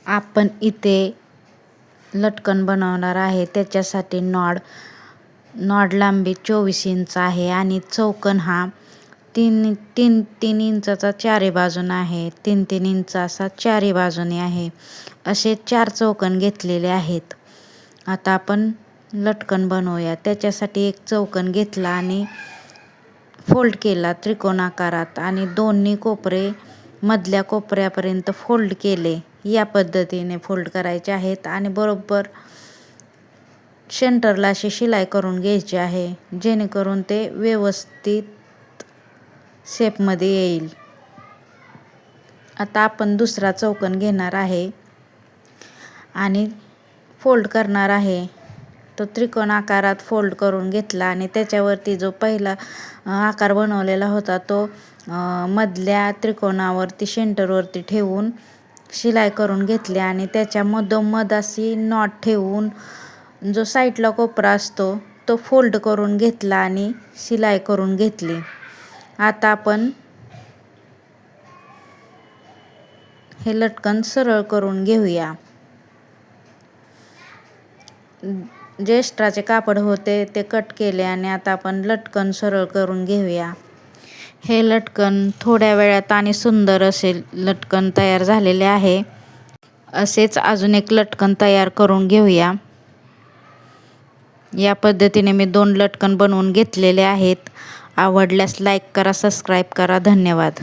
आपण इथे लटकन बनवणार आहे. त्याच्यासाठी नॉड लांबी 24 इंच आहे आणि चौकन हा 3 इंचाचा चारी बाजूने आहे. 3 इंच असा चारी बाजूने आहे. असे 4 चौकन घेतलेले आहेत. आता आपण लटकन बनवूया. त्याच्यासाठी एक चौकन घेतला आणि फोल्ड केला त्रिकोणाकारात आणि दोन्ही कोपरे मधल्या कोपऱ्यापर्यंत फोल्ड केले. या पद्धतीने फोल्ड करायचे आहेत आणि बरोबर सेंटरला अशी शिलाई करून घ्यायची आहे, जेणेकरून ते व्यवस्थित शेपमध्ये येईल. आता आपण दुसरा चौकन घेणार आहे आणि फोल्ड करणार आहे. तो त्रिकोण आकारात फोल्ड करून घेतला आणि त्याच्यावरती जो पहिला आकार बनवलेला होता तो मधल्या त्रिकोणावरती सेंटरवरती ठेवून शिलाई करून घेतली आणि त्याच्या मधोमध अशी नॉट ठेवून जो साईडला कोपरा असतो तो फोल्ड करून घेतला आणि शिलाई करून घेतली. आता आपण हे लटकन सरळ करून घेऊया. जे एक्स्ट्राचे कापड होते ते कट केले आणि आता आपण लटकन सरळ करून घेऊया. हे लटकन थोड्या वेळात आणि सुंदर असे लटकन तयार झालेले आहे. असेच अजून एक लटकन तयार करून घेऊया. या पद्धतीने मी 2 लटकन बनवून घेतलेले आहेत. आवडल्यास लाईक करा, सबस्क्राईब करा. धन्यवाद.